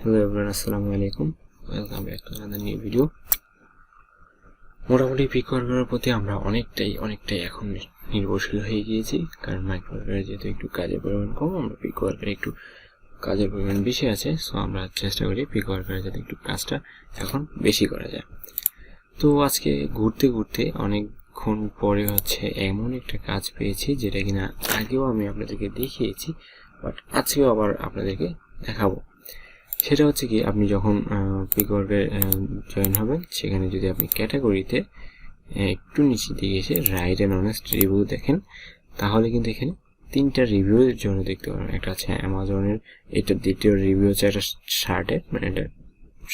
Hello everyone, আসসালামু আলাইকুম। Welcome back to another new video. মোটামুটি পিকওয়ার্কের প্রতি আমরা অনেকটাই এখন নির্ভরশীল হয়ে গিয়েছি, কারণ মাইক্রোওয়ার্কারে যেহেতু একটু কাজের পরিমাণ কম, আমরা পিকওয়ার্কারে একটু কাজের পরিমাণ বেশি আছে। সো আমরা চেষ্টা করি পিকওয়ার্কারে যাতে একটু কাজটা এখন বেশি করা যায়। তো আজকে ঘুরতে ঘুরতে অনেকক্ষণ পরে এমন একটা কাজ পেয়েছি যেটা কিনা আগেও আমি আপনাদেরকে দেখিয়েছি, বাট আজকেও আবার আপনাদেরকে দেখাবো। সেটা হচ্ছে কি, আপনি যখন পিকওয়ার্কে জয়েন হবেন, সেখানে যদি আপনি ক্যাটাগরিতে একটু নিচে দিকে এসে রাইট অ্যান্ড অনেস্ট রিভিউ দেখেন, তাহলে কিন্তু এখানে তিনটা রিভিউর জন্য দেখতে পারবেন। একটা আছে অ্যামাজনের, এটা দ্বিতীয় রিভিউ হচ্ছে একটা শার্টের, মানে এটা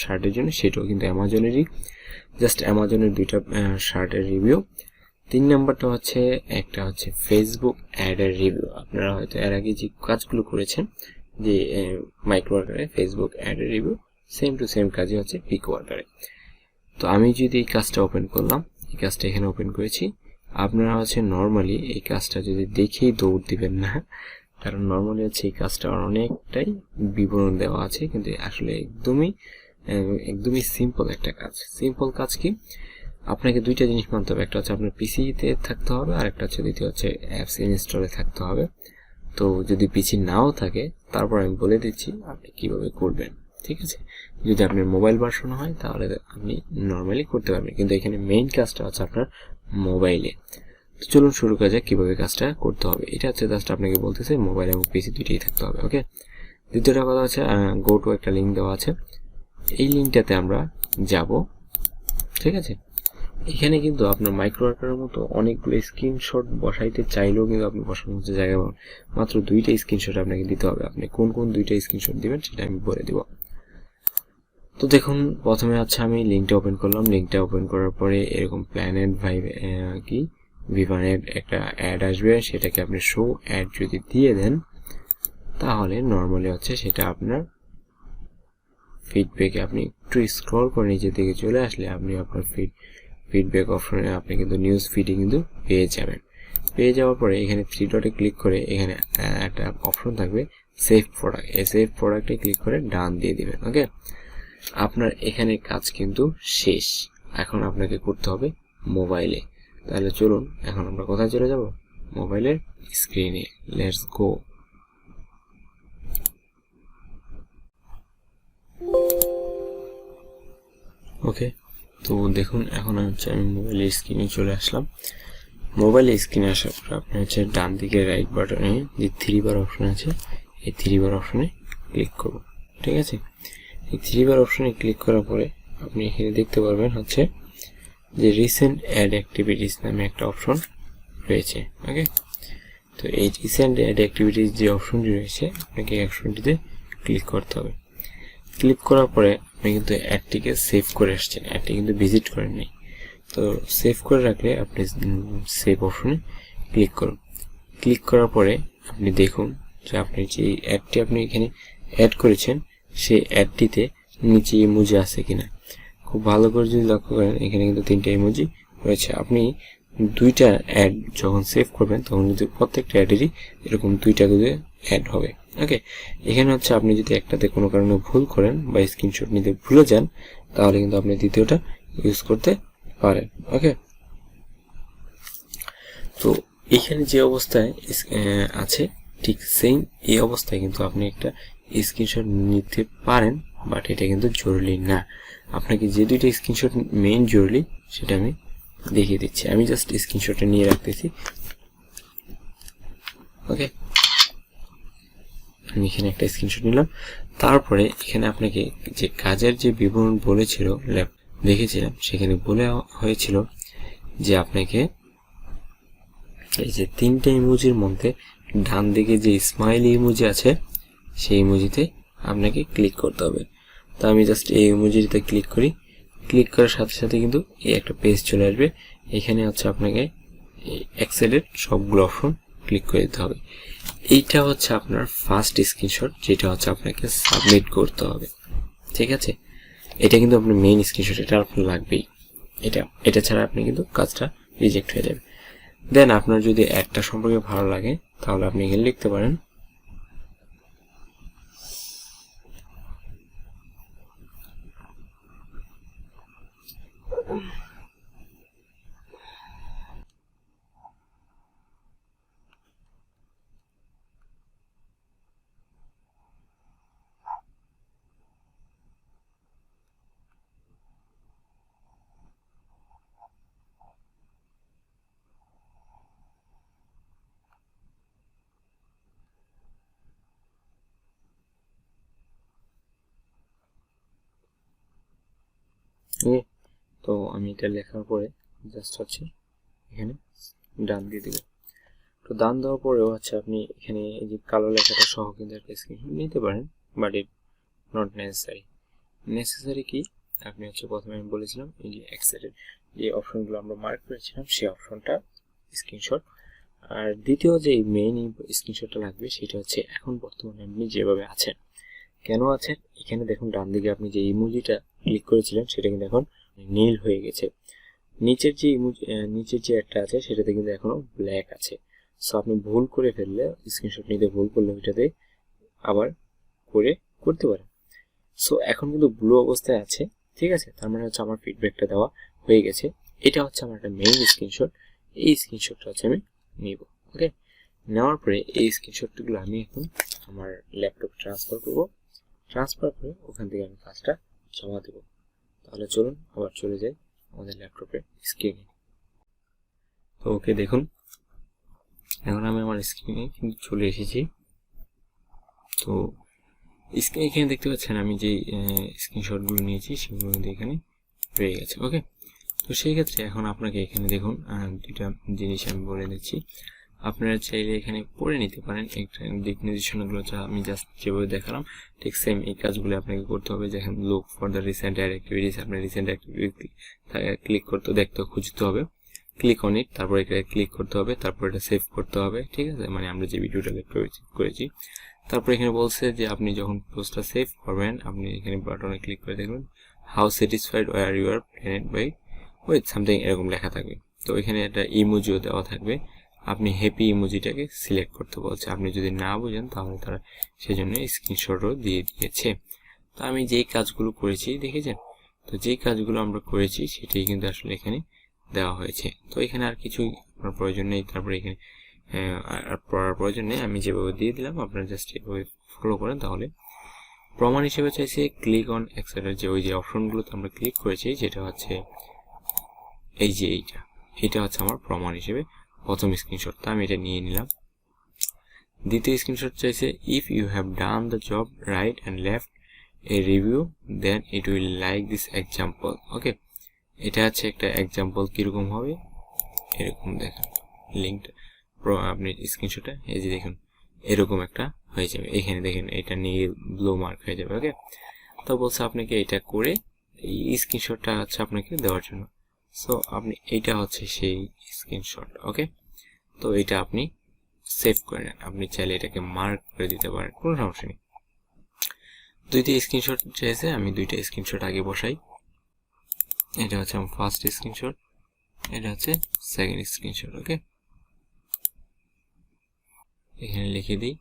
শার্টের জন্য, সেটাও কিন্তু অ্যামাজনেরই, জাস্ট অ্যামাজনের দুইটা শার্টের রিভিউ। 3 নাম্বারটা হচ্ছে একটা হচ্ছে ফেসবুক অ্যাডের রিভিউ। আপনারা হয়তো এর আগে যে কাজগুলো করেছেন, যে মাইক্রোওয়ার্কারে ফেসবুক অ্যাডের রিভিউ, সেম টু সেম কাজই হচ্ছে পিকওয়ার্কারে। তো আমি যদি এই কাজটা ওপেন করলাম, এই কাজটা এখানে ওপেন করেছি, আপনারা নর্মালি এই কাজটা যদি দেখেই দৌড় দিবেন না, কারণ নর্মালি এই কাজটা অনেকটাই বিবরণ দেওয়া আছে, কিন্তু আসলে একদমই সিম্পল একটা কাজ। সিম্পল কাজ কি, আপনাকে দুইটা জিনিস মানতে হবে। একটা হচ্ছে আপনার পিসিতে থাকতে হবে, আর একটা হচ্ছে দ্বিতীয় হচ্ছে অ্যাপস ইনস্টলে থাকতে হবে। তো যদি পিসি নাও থাকে, তারপর আমি বলে দিচ্ছি আপনি কিভাবে করবেন, ঠিক আছে? যদি আপনার মোবাইল ভার্সন হয় তাহলে আপনি নর্মালি করতে পারবেন, কিন্তু এখানে মেইন কাজটা হচ্ছে আপনার মোবাইলে। তো চলুন শুরু করা যাক কিভাবে কাজটা করতে হবে। এটা হচ্ছে জাস্ট আপনাকে বলতেছে মোবাইল এবং পিসি দুইটাই থাকতে হবে, ওকে? দ্বিতীয়টা কথা হচ্ছে গো টু একটা লিঙ্ক দেওয়া আছে, এই লিঙ্কটাতে আমরা যাব, ঠিক আছে? এখানে কিন্তু আপনার মাইক্রোওয়ার্কারের মতো অনেকগুলো স্ক্রিনশট বসাইতে চাইলেও কিন্তু আপনি বসানোর মতো জায়গা পাবেন। মাত্র 2টা স্ক্রিনশট আপনাকে দিতে হবে। আপনি কোন 2টা স্ক্রিনশট দিবেন সেটা আমি বলে দিব। তো দেখুন, প্রথমে আমি লিঙ্কটা ওপেন করলাম। লিঙ্কটা ওপেন করার পরে এরকম প্ল্যানেট ভিভানের একটা অ্যাড আসবে, সেটাকে আপনি শো অ্যাড যদি দিয়ে দেন, তাহলে নর্মালি সেটা আপনার ফিডব্যাকে আপনি একটু স্ক্রল করে নিচের দিকে চলে আসলে আপনি আপনার ফিডব্যাক অপশনে আপনি কিন্তু নিউজ ফিডে কিন্তু পেয়ে যাবেন। পেয়ে যাওয়ার পরে এখানে 3 ডটে ক্লিক করে এখানে একটা অপশন থাকবে সেভ প্রোডাক্ট। এই সেভ প্রোডাক্টে ক্লিক করে ডান দিয়ে দিবেন, ওকে? আপনার এখানে কাজ কিন্তু শেষ। এখন আপনাকে করতে হবে মোবাইলে। তাহলে চলুন এখন আমরা কোথায় চলে যাব? মোবাইলের স্ক্রিনে। Let's go. ওকে, তো দেখুন এখন আমি মোবাইলের স্ক্রিনে চলে আসলাম। মোবাইলের স্ক্রিনে আসার পর আপনি ডান দিকে রাইট বাটনে যে 3 বার অপশন আছে, এই 3 বার অপশনে ক্লিক করব, ঠিক আছে? এই 3 বার অপশনে ক্লিক করার পরে আপনি এখানে দেখতে পারবেন যে রিসেন্ট অ্যাড অ্যাক্টিভিটিস নামে একটা অপশন রয়েছে, ওকে? তো এই রিসেন্ট অ্যাড অ্যাক্টিভিটিস যে অপশনটি রয়েছে, আপনাকে এই অপশনটিতে ক্লিক করতে হবে। ক্লিক করার পরে আপনি কিন্তু অ্যাডটিকে সেভ করে আসছেন, অ্যাডটি কিন্তু ভিজিট করেননি। তো সেভ করে রাখলে আপনি সেভ অপশনে ক্লিক করুন। ক্লিক করার পরে আপনি দেখুন যে আপনি যে অ্যাডটি আপনি এখানে অ্যাড করেছেন, সেই অ্যাডটিতে নিচে ইমোজি আছে কিনা খুব ভালো করে যদি লক্ষ্য করেন, এখানে কিন্তু 3টা ইমোজি রয়েছে। আপনি 2টা অ্যাড যখন সেভ করবেন, তখন কিন্তু প্রত্যেকটা অ্যাডেরই এরকম 2টা করে অ্যাড হবে, ওকে? এখানে আপনি যদি একটাতে কোনো কারণে ভুল করেন বা স্ক্রিনশট নিতে ভুলে যান, তাহলে কিন্তু আপনি দ্বিতীয়টা ইউজ করতে পারেন, ওকে? তো এখানে যে অবস্থায় আছে, ঠিক সেম এই অবস্থায় কিন্তু আপনি একটা স্ক্রিনশট নিতে পারেন, বাট এটা কিন্তু জরুরি না। আপনাকে যে 2টা স্ক্রিনশট মেইন জরুরি, সেটা আমি দেখিয়ে দিচ্ছি। আমি জাস্ট স্ক্রিনশটটা নিয়ে রাখতেছি, ওকে? আমি এখানে একটা স্ক্রিনশট নিলাম। তারপরে এখানে আপনাকে যে কাজের যে বিবরণ বলেছিল, দেখেছিলাম, সেখানে বলে হয়েছিল যে আপনাকে এই যে 3টা ইমোজির মধ্যে ডান দিকে যে স্মাইলি ইমোজি আছে, সেই ইমোজিতে আপনাকে ক্লিক করতে হবে। তো আমি জাস্ট এই ইমোজিতে ক্লিক করি। ক্লিক করার সাথে সাথে কিন্তু এই একটা পেজ চলে আসবে। এখানে আপনাকে এক্সেলের সবগুলো অপশন ক্লিক করে দিতে হবে। এইটা আপনার ফার্স্ট স্ক্রিনশট, যেটা আপনাকে সাবমিট করতে হবে, ঠিক আছে? এটা কিন্তু আপনার মেইন স্ক্রিনশট, এটা আপনার লাগবেই। এটা ছাড়া আপনি কিন্তু কাজটা রিজেক্ট হয়ে যাবে। দেন আপনার যদি একটা সম্পর্কে ভালো লাগে, তাহলে আপনি এখানে লিখতে পারেন ওকে, তো আমি এটা লেখার পরে জাস্ট হচ্ছে এখানে ডান দিয়ে দিলাম। তো ডান দেওয়ার পরেও হচ্ছে আপনি এখানে এই যে কালো লেখাটা সহ কিন্তু একটা স্ক্রিনশট নিতে পারেন, বাট ইট নট নেসেসারি কি আপনি হচ্ছে প্রথমে আমি বলেছিলাম এই যে এক্সেলের যে অপশনগুলো আমরা মার্ক করেছিলাম সেই অপশনটা স্ক্রিনশট। আর দ্বিতীয় যে মেইন স্ক্রিনশটটা লাগবে সেটা হচ্ছে এখন বর্তমানে আপনি যেভাবে আছেন, কেন আছেন এখানে দেখুন ডান দিকে আপনি যে ইমোজিটা ক্লিক করেছিলেন সেটা কিন্তু এখন নীল হয়ে গেছে। নিচের যে একটা আছে সেটাতে কিন্তু এখনো ব্ল্যাক আছে। সো আপনি ভুল করে ফেললে, স্ক্রিনশট নিতে ভুল করলে ওইটাতে আবার করতে পারেন। সো এখন কিন্তু ব্লু অবস্থায় আছে, ঠিক আছে, তার মানে হচ্ছে আমার ফিডব্যাকটা দেওয়া হয়ে গেছে। এটা হচ্ছে আমার একটা মেইন স্ক্রিনশট। এই স্ক্রিনশটটা হচ্ছে আমি নিব। ওকে, নেওয়ার পরে এই স্ক্রিনশটগুলো আমি এখন আমার ল্যাপটপে ট্রান্সফার করব। ট্রান্সফার করে ওখান থেকে আমি কাজটা জমা দেব। তাহলে চলুন আবার চলে যাই আমাদের ল্যাপটপের স্ক্রিনে। তো ওকে, দেখুন এখন আমি আমার স্ক্রিনে কিন্তু চলে এসেছি। তো স্ক্রিনে এখানে দেখতে পাচ্ছেন আমি যে স্ক্রিনশটগুলো নিয়েছি সেগুলো কিন্তু এখানে রয়ে গেছে। ওকে, তো সেই ক্ষেত্রে এখন আপনাকে এখানে দেখুন দুইটা জিনিস আমি বলে দিচ্ছি। আপনারা চাইলে এখানে পড়ে নিতে পারেন একটা দিক নির্দেশনাগুলো, যা আমি জাস্ট যেভাবে দেখালাম ঠিক সেম এই কাজগুলো আপনাকে করতে হবে। যেমন look for the recent activities, আপনার রিসেন্ট অ্যাক্টিভিটি ক্লিক করতে দেখতে খুঁজতে হবে, ক্লিক অন ইট, তারপর এটা ক্লিক করতে হবে, তারপর এটা সেভ করতে হবে, ঠিক আছে, মানে আমরা যে ভিডিওটা করেছি। তারপর এখানে বলছে যে আপনি যখন পোস্টটা সেভ করবেন আপনি এখানে বাটনে ক্লিক করে দেখবেন how satisfied were you or planned by with something এরকম লেখা থাকবে। তো এখানে একটা ইমোজিও দেওয়া থাকবে, আপনি হ্যাপি ইমোজিটাকে সিলেক্ট করতে বলছে। আপনি যদি না বুঝেন তাহলে তারা সেজন্য স্ক্রিনশটও দিয়ে দিয়েছে। তো আমি যেই কাজগুলো করেছি দেখেছেন, তো যেই কাজগুলো আমরা করেছি সেটাই কিন্তু আসলে এখানে দেওয়া হয়েছে। তো এখানে আর কিছুই আপনার প্রয়োজন নেই, তারপরে এখানে আর পড়ার প্রয়োজন নেই, আমি যেভাবে দিয়ে দিলাম আপনারা জাস্ট এভাবে ফলো করেন। তাহলে প্রমাণ হিসেবে চাইছে ক্লিক অন এক্সেলের যে ওই যে অপশনগুলোতে আমরা ক্লিক করেছি, যেটা হচ্ছে এই যে এইটা হচ্ছে আমার প্রমাণ হিসেবে প্রথম স্ক্রিনশট। তা আমি এটা নিয়ে নিলাম। দ্বিতীয় স্ক্রিনশট চাইছে if you have done the job right and left a review then it will like this example. Okay, এটা হচ্ছে একটা এক্সাম্পল, কিরকম হবে এরকম দেখেন লিঙ্কটা আপনি স্ক্রিনশটে এই যে দেখুন এরকম একটা হয়ে যাবে। এখানে দেখেন এটা নিয়ে ব্লু মার্ক হয়ে যাবে। ওকে, তো বলছে আপনাকে এটা করে এই স্ক্রিনশটটা হচ্ছে আপনাকে দেওয়ার জন্য। সো আপনি এইটা হচ্ছে সেই স্ক্রিনশট। ওকে, তো এটা আপনি সেভ করে নেন। আপনি চাইলে এটাকে মার্ক করে দিতে পারেন, কোনো সমস্যা নেই। দুইটা স্ক্রিনশট চাইছে, আমি দুইটা স্ক্রিনশট আগে বসাই। এটা হচ্ছে আমার ফার্স্ট স্ক্রিনশট, এটা হচ্ছে সেকেন্ড স্ক্রিনশট। ওকে, এখানে লিখে দিই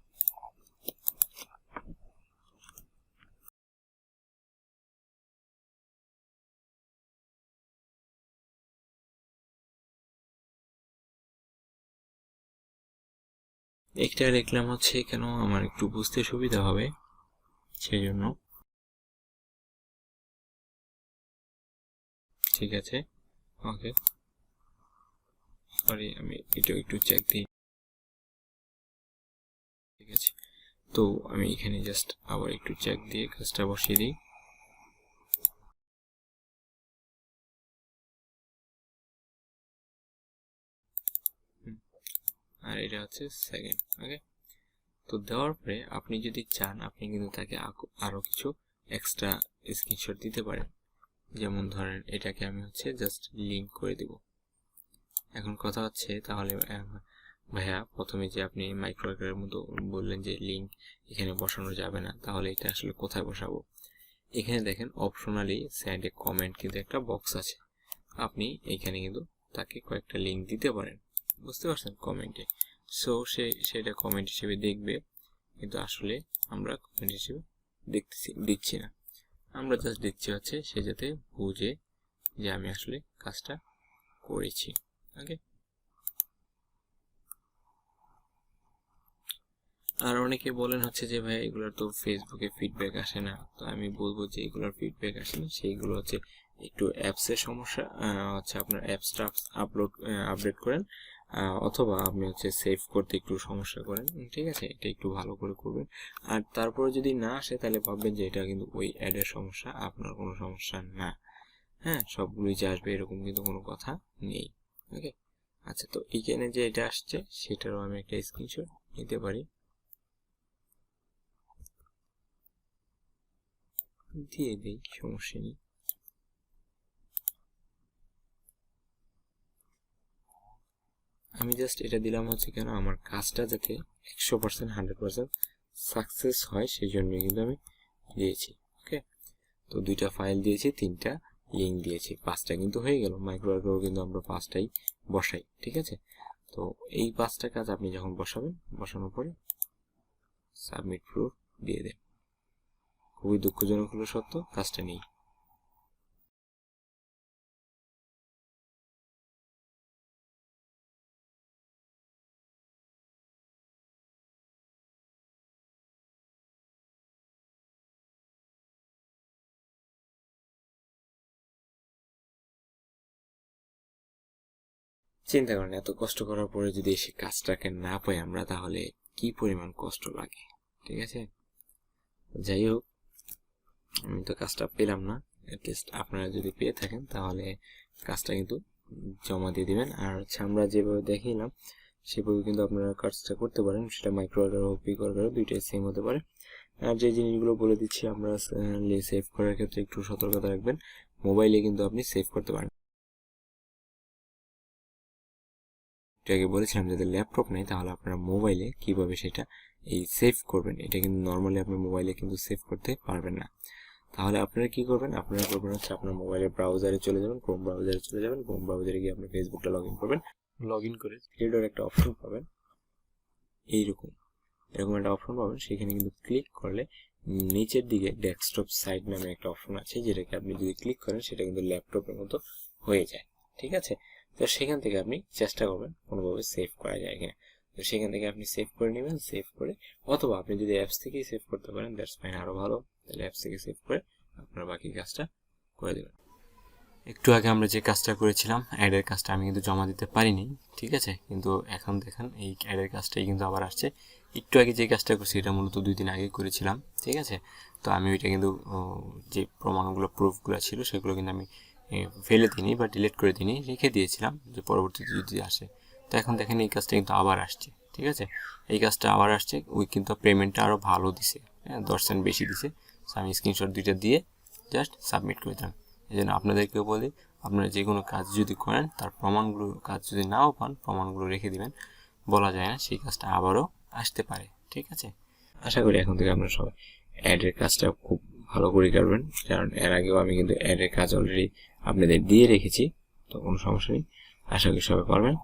একটা লিখলাম হচ্ছে কেন আমার একটু বুঝতে সুবিধা হবে সেই জন্য। ঠিক আছে, ওকে, সরি আমি এটা একটু চেক দিই। ঠিক আছে, তো আমি এখানে জাস্ট আবার একটু চেক দিয়ে কাজটা বসিয়ে দিই। আর এটা হচ্ছে সেকেন্ড। ওকে, তো দেওয়ার পরে আপনি যদি চান আপনি কিন্তু তাকে আরো কিছু এক্সট্রা স্ক্রিনশট দিতে পারেন। যেমন ধরেন এটাকে আমি হচ্ছে জাস্ট লিঙ্ক করে দিব। এখন কথা হচ্ছে তাহলে ভাইয়া প্রথমে যে আপনি মাইক্রোওয়ার্কারের মতো বললেন যে লিঙ্ক এখানে বসানো যাবে না, তাহলে এটা আসলে কোথায় বসাবো? এখানে দেখেন অপশনালি সাইডে কমেন্ট কিন্তু একটা বক্স আছে, আপনি এখানে কিন্তু তাকে কয়েকটা লিঙ্ক দিতে পারেন, বুঝতে পারছেন, কমেন্টে। সো সেটা কমেন্ট হিসেবে দেখবে, কিন্তু আসলে আমরা কমেন্ট হিসেবে দিচ্ছি না, আমরা জাস্ট দিচ্ছি হচ্ছে সে যাতে বুঝে যে আমি আসলে কাজটা করেছি। ওকে, আর অনেকে বলেন হচ্ছে যে ভাই এগুলোর তো ফেসবুকে ফিডব্যাক আসে না, তো আমি বলবো যে এগুলোর ফিডব্যাক আসে না, সেইগুলো হচ্ছে একটু অ্যাপসের সমস্যা, হচ্ছে আপনার অ্যাপসটা আপডেট করেন, অথবা আপনি হচ্ছে সেভ করতে একটু সমস্যা করেন। ঠিক আছে, এটা একটু ভালো করে করবেন। আর তারপরে যদি না আসে তাহলে ভাববেন যে এটা কিন্তু ওই অ্যাডের সমস্যা, আপনার কোনো সমস্যা না। হ্যাঁ, সবগুলোই যে আসবে এরকম কিন্তু কোনো কথা নেই। ওকে, আচ্ছা, তো এইখানে যে এটা আসছে সেটারও আমি একটা স্ক্রিনশট নিতে পারি, দিয়ে দিই, সমস্যা নেই। আমি জাস্ট এটা দিলাম হচ্ছে কেন, আমার কাজটা যাতে 100% 100% সাকসেস হয় সেই জন্য কিন্তু আমি দিয়েছি। ওকে, তো 2টা ফাইল দিয়েছি, 3টা লিঙ্ক দিয়েছি, 5টা কিন্তু হয়ে গেল। মাইক্রোওয়ার্কেও কিন্তু আমরা 5টাই বসাই, ঠিক আছে। তো এই 5টা কাজ আপনি যখন বসাবেন, বসানোর পরে সাবমিট প্রুফ দিয়ে দেন। খুবই দুঃখজনক হলো সত্য, কাজটা নেই। চিন্তা করেন, এত কষ্ট করার পরে যদি এসে কাজটাকে না পাই আমরা, তাহলে কি পরিমাণ কষ্ট লাগে, ঠিক আছে। যাই হোক, আমি তো কাজটা পেলাম না, অ্যাটলিস্ট আপনারা যদি পেয়ে থাকেন তাহলে কাজটা কিন্তু জমা দিয়ে দিবেন। আর হচ্ছে আমরা যেভাবে দেখিলাম সেভাবে কিন্তু আপনারা কাজটা করতে পারেন, সেটা মাইক্রোওয়ার্কার হোক পিকওয়ার্কার, দুইটাই সেম হতে পারে। আর যে জিনিসগুলো বলে দিচ্ছি আমরা সেভ করার ক্ষেত্রে একটু সতর্কতা রাখবেন। মোবাইলে কিন্তু আপনি সেভ করতে পারেন, এটাকে বলেছিলাম যাদের ল্যাপটপ নেই তাহলে আপনারা মোবাইলে কিভাবে সেটা এই সেভ করবেন, এটা কিন্তু নর্মালি আপনি মোবাইলে কিন্তু সেভ করতে পারবেন না। তাহলে আপনারা কি করবেন, আপনারা করবেন হচ্ছে আপনার মোবাইলের ব্রাউজারে চলে যাবেন, ক্রোম ব্রাউজারে চলে যাবেন, ক্রোম ব্রাউজারে গিয়ে আপনি ফেসবুকটা লগ ইন করবেন, লগ ইন করে থ্রিডর একটা অপশন পাবেন, এইরকম এরকম একটা অপশন পাবেন। সেখানে কিন্তু ক্লিক করলে নিচের দিকে ডেস্কটপ সাইট নামে একটা অপশন আছে, যেটাকে আপনি যদি ক্লিক করেন সেটা কিন্তু ল্যাপটপের মতো হয়ে যায়, ঠিক আছে। তো সেখান থেকে আপনি চেষ্টা করবেন কোনোভাবে সেভ করা যায় কিনা। তো সেখান থেকে আপনি সেভ করে নেবেন, সেভ করে, অথবা আপনি যদি অ্যাপস থেকেই সেভ করতে পারেন দ্যাটস ফাইন, আরো ভালো। তাহলে অ্যাপস থেকে সেভ করে আপনার বাকি কাজটা করে দেবেন। একটু আগে আমরা যে কাজটা করেছিলাম অ্যাডের কাজটা আমি কিন্তু জমা দিতে পারিনি, ঠিক আছে, কিন্তু এখন দেখেন এই অ্যাডের কাজটাই কিন্তু আবার আসছে। একটু আগে যে কাজটা করছি এটা মূলত 2 দিন আগে করেছিলাম, ঠিক আছে। তো আমি ওইটা কিন্তু যে প্রমাণগুলো প্রুফগুলো ছিল সেগুলো কিন্তু আমি ফেলে দিইনি বা ডিলিট করে দিইনি, রেখে দিয়েছিলাম যে পরবর্তীতে যদি আসে। তো এখন দেখেন এই কাজটা কিন্তু আবার আসছে, ঠিক আছে। এই কাজটা আবার আসছে, ওই কিন্তু পেমেন্টটা আরও ভালো দিছে, হ্যাঁ 10 সেন্ট বেশি দিছে। তো আমি স্ক্রিনশট 2টা দিয়ে জাস্ট সাবমিট করে দিলাম। এই জন্য আপনাদেরকেও বলি, আপনারা যে কোনো কাজ যদি করেন তার প্রমাণগুলো, কাজ যদি নাও পান প্রমাণগুলো রেখে দিবেন, বলা যায় না সেই কাজটা আবারও আসতে পারে, ঠিক আছে। আশা করি এখন থেকে আপনারা সবাই অ্যাডের কাজটা খুব ভালো করে করবেন, কারণ এর আগেও আমি কিন্তু অ্যাডের কাজ অলরেডি আপনাদের দিয়ে রেখেছি, তো কোনো সমস্যা নেই, আশা করি সবাই পারবেন।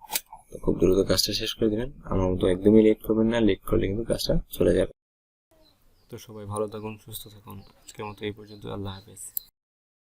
তো খুব দ্রুত কাজটা শেষ করে দেবেন, আমার মতো একদমই লেট করবেন না, লেট করলে কিন্তু কাজটা চলে যাবে। তো সবাই ভালো থাকুন, সুস্থ থাকুন, আজকের মতো এই পর্যন্ত, আল্লাহ হাফেজ।